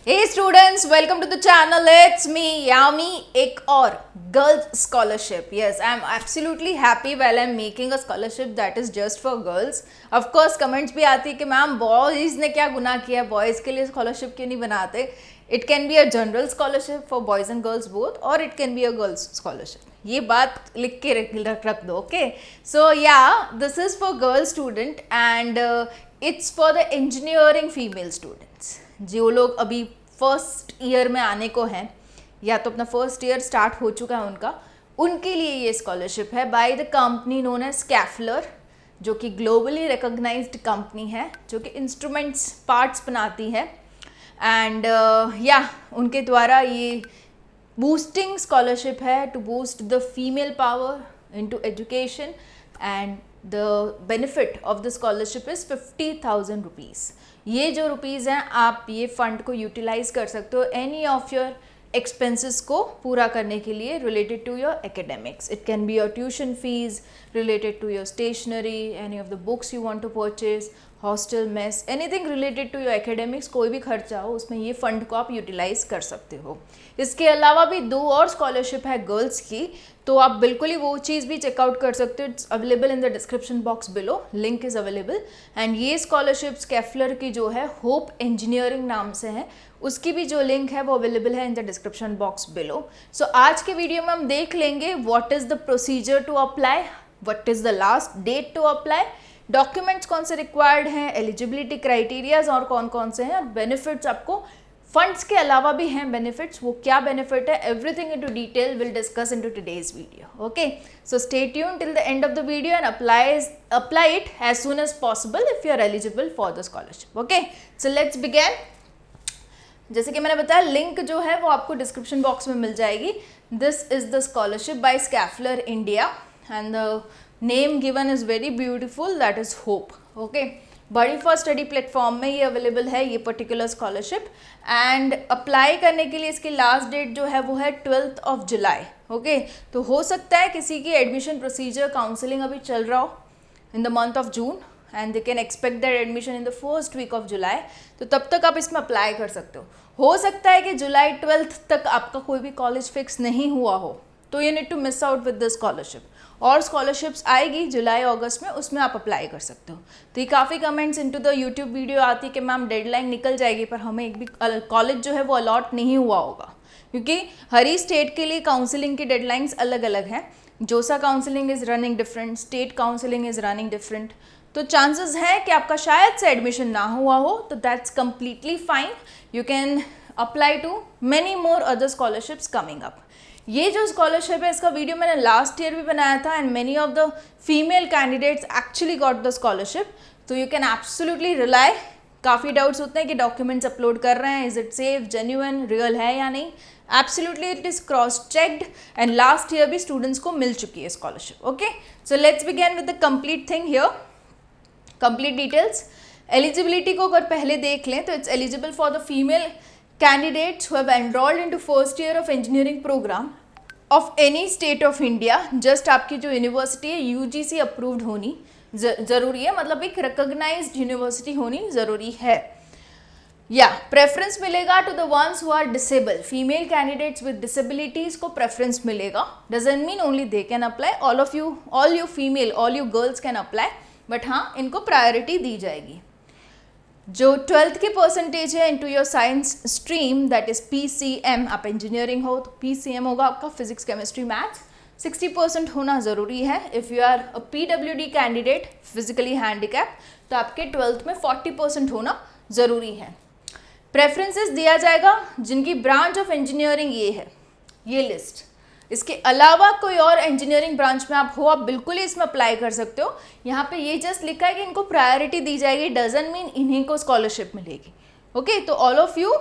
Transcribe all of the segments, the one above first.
Hey students, welcome to the channel. It's me, Yami. एक और girls scholarship. Yes, I'm absolutely happy while I'm making a scholarship that is just for girls. Of course, comments भी आती है कि ma'am boys ने क्या गुनाह किया, boys के लिए scholarship क्यों नहीं बनाते? It can be a general scholarship for boys and girls both, or it can be a girls scholarship. ये बात लिख के रख दो, okay? So yeah, this is for girl student and it's for the engineering female students. जो लोग अभी first year में आने को हैं या तो अपना फर्स्ट ईयर स्टार्ट हो चुका है उनके लिए ये स्कॉलरशिप है by the company known as Schaeffler, जो कि ग्लोबली रिकॉग्नाइज्ड कंपनी है जो कि इंस्ट्रूमेंट्स पार्ट्स बनाती है एंड उनके द्वारा ये बूस्टिंग स्कॉलरशिप है to boost the female power into education and the benefit of the scholarship is 50,000 rupees. ये जो रुपीज़ हैं आप ये फंड को यूटिलाइज कर सकते हो एनी ऑफ योर एक्सपेंसेस को पूरा करने के लिए related to your academics. It can be your tuition fees related to your stationery, any of the books you want to purchase, hostel mess, anything related to your academics. कोई भी खर्चा हो उसमें ये फंड को आप यूटिलाइज कर सकते हो. इसके अलावा भी 2 और स्कॉलरशिप है गर्ल्स की, तो आप बिल्कुल ही वो चीज़ भी चेकआउट कर सकते हो. It's available in the description box below, link is available. And ये स्कॉलरशिप स्कैफलर की जो है होप इंजीनियरिंग नाम से है, उसकी भी जो लिंक है वो अवेलेबल है in the description box below. So आज के वीडियो में हम देख लेंगे what is the procedure to apply, what is the last date to apply, documents कौन से रिक्वायर्ड हैं, एलिजिबिलिटी क्राइटेरियाज और कौन कौन से हैं, और बेनिफिट्स आपको फंड्स के अलावा भी हैं बेनिफिट्स, वो क्या बेनिफिट है, everything into detail will discuss into today's video. Okay, so stay tune till the end of the video and apply it as soon as possible if you are eligible for the scholarship. Okay, so let's begin. जैसे कि मैंने बताया, link जो है वो आपको description box में मिल जाएगी. This is the scholarship by Schaeffler India and the name given is very beautiful, that is hope. Okay, Buddy4Study platform में ये अवेलेबल है ये पर्टिकुलर स्कॉलरशिप. एंड अप्लाई करने के लिए इसकी लास्ट डेट जो है वो है 12th of July. ओके, तो हो सकता है किसी की एडमिशन प्रोसीजर काउंसलिंग अभी चल रहा हो in the month of June and they can expect that admission in the first week of July. तो तब तक आप इसमें अप्लाई कर सकते हो सकता है कि जुलाई 12th तक आपका कोई भी कॉलेज फिक्स नहीं हुआ हो, तो you need to miss out with the scholarship. और स्कॉलरशिप्स आएगी जुलाई अगस्त में, उसमें आप अप्लाई कर सकते हो. तो ये काफ़ी comments into the YouTube video आती है कि मैम डेडलाइन निकल जाएगी पर हमें एक भी कॉलेज जो है वो अलॉट नहीं हुआ होगा, क्योंकि हर ही स्टेट के लिए काउंसलिंग की डेडलाइंस अलग अलग हैं. जोसा counselling is running different, state counselling is running different. तो चांसेस हैं कि आपका शायद से एडमिशन ना हुआ हो, तो that's completely fine. You can apply to many more other scholarships coming up. ये जो स्कॉलरशिप है इसका वीडियो मैंने लास्ट ईयर भी बनाया था and many of the female candidates actually got the scholarship. तो यू कैन एब्सोल्युटली रिलाई. काफ़ी डाउट्स होते हैं कि डॉक्यूमेंट्स अपलोड कर रहे हैं, is it safe, genuine, real है या नहीं. Absolutely it is cross checked and last year भी स्टूडेंट्स को मिल चुकी है scholarship. Okay, so let's begin with the complete thing here, complete details. Eligibility को अगर पहले देख लें तो it's eligible for the female candidates who have enrolled into first year of engineering program of any state of India. just आपकी जो university है UGC approved होनी ज़रूरी है, मतलब एक रिकॉग्नाइज्ड यूनिवर्सिटी होनी ज़रूरी है. प्रेफरेंस मिलेगा to the ones who are disable. Female candidates with disabilities को प्रेफरेंस मिलेगा. Doesn't mean only they can apply, all you female, all you girls can apply, but हाँ इनको प्रायोरिटी दी जाएगी. जो 12th की परसेंटेज है into your science stream, that is PCM. आप engineering हो तो PCM होगा आपका, फिजिक्स केमिस्ट्री मैथ्स. 60% होना ज़रूरी है. If you are a PWD candidate, physically handicap, तो आपके 12th में 40% होना ज़रूरी है. प्रेफरेंसेस दिया जाएगा जिनकी ब्रांच ऑफ इंजीनियरिंग ये है, ये लिस्ट. इसके अलावा कोई और इंजीनियरिंग ब्रांच में आप हो, आप बिल्कुल ही इसमें अप्लाई कर सकते हो. यहाँ पे ये जस्ट लिखा है कि इनको प्रायोरिटी दी जाएगी, डजंट मीन इन्हीं को स्कॉलरशिप मिलेगी. ओके, तो all of you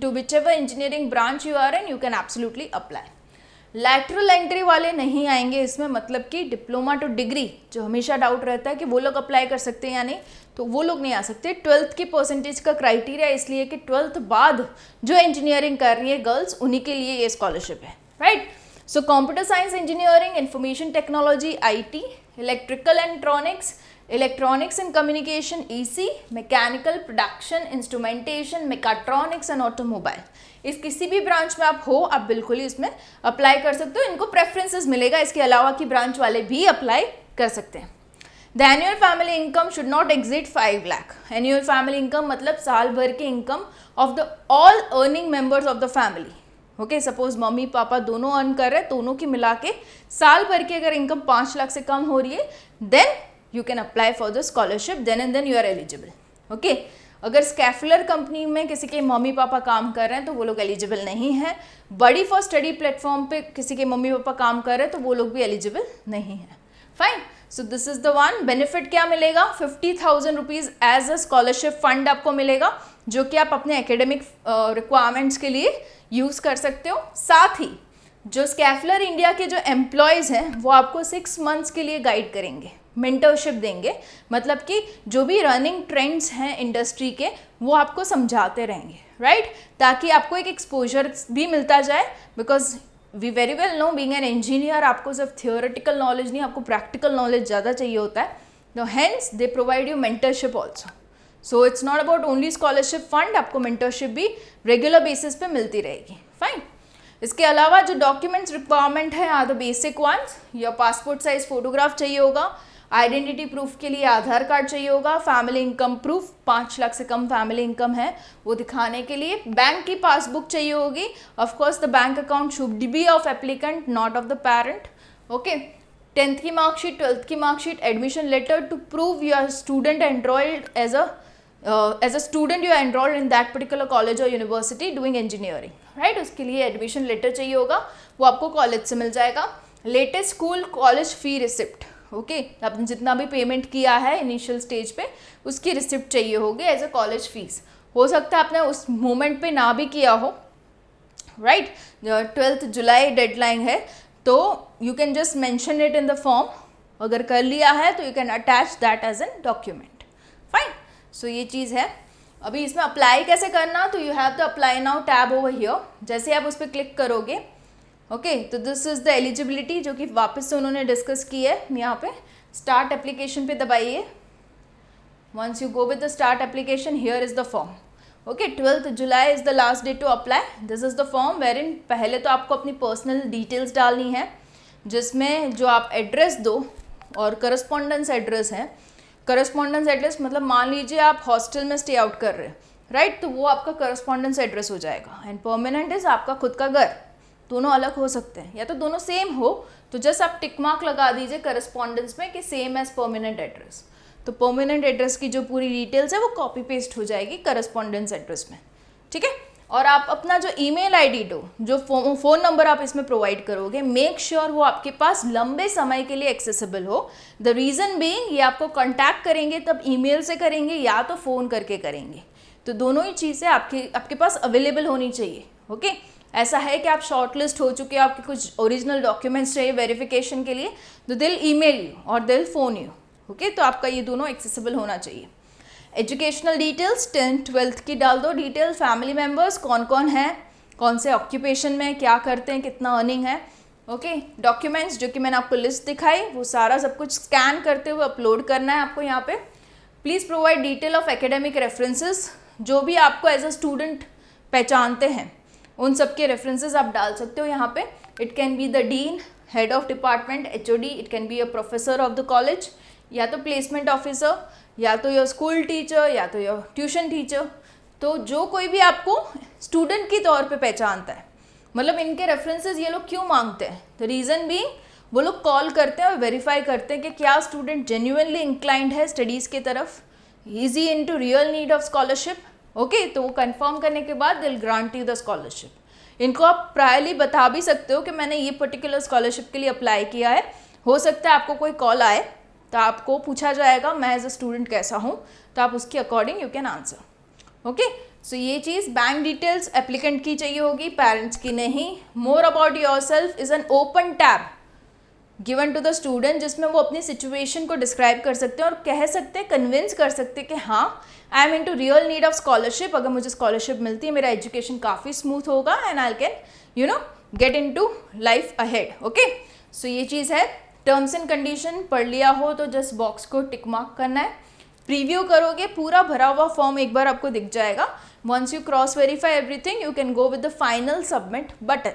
to whichever engineering branch you are in, you can absolutely apply. Lateral entry वाले नहीं आएंगे इसमें, मतलब कि डिप्लोमा टू डिग्री, जो हमेशा डाउट रहता है कि वो लोग अप्लाई कर सकते हैं या नहीं, तो वो लोग नहीं आ सकते. 12th की परसेंटेज का क्राइटेरिया इसलिए कि 12th बाद जो इंजीनियरिंग कर रही है गर्ल्स, उन्हीं के लिए ये स्कॉलरशिप है, right. So computer science engineering, information technology, IT, electrical and electronics, electronics and communication EC, mechanical, production, instrumentation, mechatronics and automobile, इस किसी भी ब्रांच में आप हो, आप बिल्कुल ही इसमें अप्लाई कर सकते हो, इनको प्रेफरेंसेस मिलेगा, इसके अलावा की ब्रांच वाले भी अप्लाई कर सकते हैं। The annual family income should not exceed 5 lakh. Annual family income मतलब साल भर की income of the all earning members of the family. Okay, suppose mummy papa दोनों अर्न कर रहे हैं, दोनों की मिला के साल भर की अगर इनकम 5 लाख से कम हो रही है, then you can apply for the scholarship, then and then you are eligible. Okay, अगर स्कैफुलर कंपनी में किसी के मम्मी पापा काम कर रहे हैं तो वो लोग एलिजिबल नहीं है। बड़ी फॉर स्टडी प्लेटफॉर्म पे किसी के मम्मी पापा काम कर रहे हैं तो वो लोग भी एलिजिबल नहीं है। Fine, so this is the one. Benefit क्या मिलेगा? 50,000 rupees as a scholarship fund आपको मिलेगा, जो कि आप अपने एकेडमिक रिक्वायरमेंट्स के लिए यूज़ कर सकते हो। साथ ही जो स्कैफुलर इंडिया के जो एम्प्लॉयज़ हैं वो आपको 6 मंथ्स के लिए गाइड करेंगे, मेंटरशिप देंगे, मतलब कि जो भी रनिंग ट्रेंड्स हैं इंडस्ट्री के वो आपको समझाते रहेंगे, राइट, ताकि आपको एक एक्सपोजर भी मिलता जाए। Because we very well know, being an engineer आपको सिर्फ थियोरेटिकल नॉलेज नहीं, आपको प्रैक्टिकल नॉलेज ज़्यादा चाहिए होता है। तो hence they provide you mentorship also. So it's not about only scholarship fund, आपको मेंटरशिप भी रेगुलर बेसिस पे मिलती रहेगी। फाइन, इसके अलावा जो डॉक्यूमेंट्स रिक्वायरमेंट है are the basic ones. Your passport size photograph चाहिए होगा, आइडेंटिटी प्रूफ के लिए आधार कार्ड चाहिए होगा, फैमिली इनकम प्रूफ 5 लाख से कम फैमिली इनकम है वो दिखाने के लिए, बैंक की पासबुक चाहिए होगी। Of course the bank account should be of applicant, not of the parent. Okay, 10th की मार्कशीट, 12th की marksheet, admission letter to prove you are student enrolled as a student, you are enrolled in that particular college और university doing engineering, right. उसके लिए admission letter चाहिए होगा, वो आपको college से मिल जाएगा। Latest school college fee receipt, okay, आपने जितना भी पेमेंट किया है इनिशियल स्टेज पे उसकी रिसिप्ट चाहिए होगी एज अ कॉलेज फीस। हो सकता है आपने उस मोमेंट पे ना भी किया हो, राइट। 12th जुलाई डेडलाइन है, तो you can just mention it in the form. अगर कर लिया है तो you can attach that as an document. Fine, so ये चीज़ है। अभी इसमें अप्लाई कैसे करना, तो you have to apply now tab over here. जैसे आप उस पर क्लिक करोगे, ओके, तो दिस इज़ द एलिजिबिलिटी जो कि वापस से उन्होंने डिस्कस की है। यहाँ पे स्टार्ट एप्लीकेशन पे दबाइए। Once you go with the start application, here is the form. Okay, 12th July is the last day to apply. This is the form wherein पहले तो आपको अपनी पर्सनल डिटेल्स डालनी है, जिसमें जो आप एड्रेस दो और करस्पॉन्डेंस एड्रेस है। करस्पॉन्डेंस एड्रेस मतलब मान लीजिए आप हॉस्टल में स्टे आउट कर रहे हैं, राइट, तो वो आपका करस्पॉन्डेंस एड्रेस हो जाएगा। एंड परमानेंट इज़ आपका खुद का घर। दोनों अलग हो सकते हैं या तो दोनों सेम हो, तो जस्ट आप टिक मार्क लगा दीजिए करस्पॉन्डेंस में कि सेम एज परमानेंट एड्रेस। तो परमानेंट एड्रेस की जो पूरी डिटेल्स है वो कॉपी पेस्ट हो जाएगी करस्पॉन्डेंस एड्रेस में, ठीक है। और आप अपना जो ईमेल आईडी दो, जो फ़ोन नंबर आप इसमें प्रोवाइड करोगे, मेक श्योर वो आपके पास लंबे समय के लिए एक्सेसिबल हो। द रीज़न बीइंग, ये आपको कॉन्टैक्ट करेंगे तब ईमेल से करेंगे या तो फ़ोन करके करेंगे, तो दोनों ही चीज़ें आपके पास अवेलेबल होनी चाहिए। ओके, ऐसा है कि आप शॉर्टलिस्ट हो चुके हैं, आपके कुछ ओरिजिनल डॉक्यूमेंट्स चाहिए वेरिफिकेशन के लिए, तो दिल ईमेल यू और दिल फ़ोन यू। ओके, तो आपका ये दोनों एक्सेसिबल होना चाहिए। एजुकेशनल डिटेल्स 10th 12th की डाल दो डिटेल, फैमिली मेम्बर्स कौन कौन हैं, कौन से ऑक्यूपेशन में क्या करते हैं, कितना अर्निंग है। ओके, डॉक्यूमेंट्स जो कि मैंने आपको लिस्ट दिखाई वो सारा सब कुछ स्कैन करते हुए अपलोड करना है आपको यहाँ पे। Please provide detail of academic references, जो भी आपको एज अ स्टूडेंट पहचानते हैं उन सब के रेफरेंसेस आप डाल सकते हो यहाँ पे। It can be the dean, head of department, HOD, it can be a professor of the college, या तो प्लेसमेंट ऑफिसर, या तो योर स्कूल टीचर, या तो योर ट्यूशन टीचर। तो जो कोई भी आपको स्टूडेंट की तौर पे पहचानता है। मतलब इनके रेफरेंसेस ये लोग क्यों मांगते हैं, द रीज़न बीइंग वो लोग कॉल करते हैं और वेरीफाई करते हैं कि क्या स्टूडेंट जेन्युइनली इंक्लाइंड है स्टडीज़ की तरफ, is he into real need of scholarship. Okay, तो वो कंफर्म करने के बाद दिल ग्रांट यू द स्कॉलरशिप। इनको आप प्रायरली बता भी सकते हो कि मैंने ये पर्टिकुलर स्कॉलरशिप के लिए अप्लाई किया है। हो सकता है आपको कोई कॉल आए तो आपको पूछा जाएगा मैं एज अ स्टूडेंट कैसा हूँ, तो आप उसके according you can answer. Okay, so ये चीज़ बैंक डिटेल्स एप्लीकेंट की चाहिए होगी, पेरेंट्स की नहीं। More about yourself is an open tab given to the student, जिसमें वो अपनी सिचुएशन को डिस्क्राइब कर सकते हैं और कह सकते हैं, कन्विंस कर सकते हैं कि हाँ I am into real need of scholarship. अगर मुझे स्कॉलरशिप मिलती है मेरा एजुकेशन काफ़ी स्मूथ होगा and I can get into life ahead. Okay, so ये चीज़ है। टर्म्स एंड कंडीशन पढ़ लिया हो तो जस्ट बॉक्स को टिक मार्क करना है, प्रीव्यू करोगे, पूरा भरा हुआ फॉर्म एक बार आपको दिख जाएगा. Once you cross verify everything you can go with the final submit button.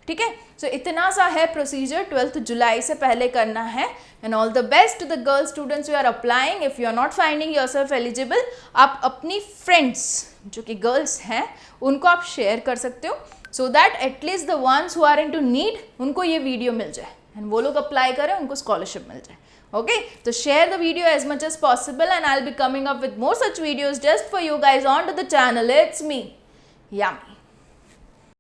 ठीक है, सो इतना सा है प्रोसीजर, 12 जुलाई से पहले करना है. And all the best to the girl students you are applying. If you are not finding yourself eligible, आप अपनी फ्रेंड्स जो कि गर्ल्स हैं उनको आप शेयर कर सकते हो, so that at least the ones who are in to need उनको ये वीडियो मिल जाए एंड वो लोग अप्लाई करें, उनको स्कॉलरशिप मिल जाए. Okay, so share the video as much as possible and I'll be coming up with more such videos just for you guys onto the channel. It's me, Yami.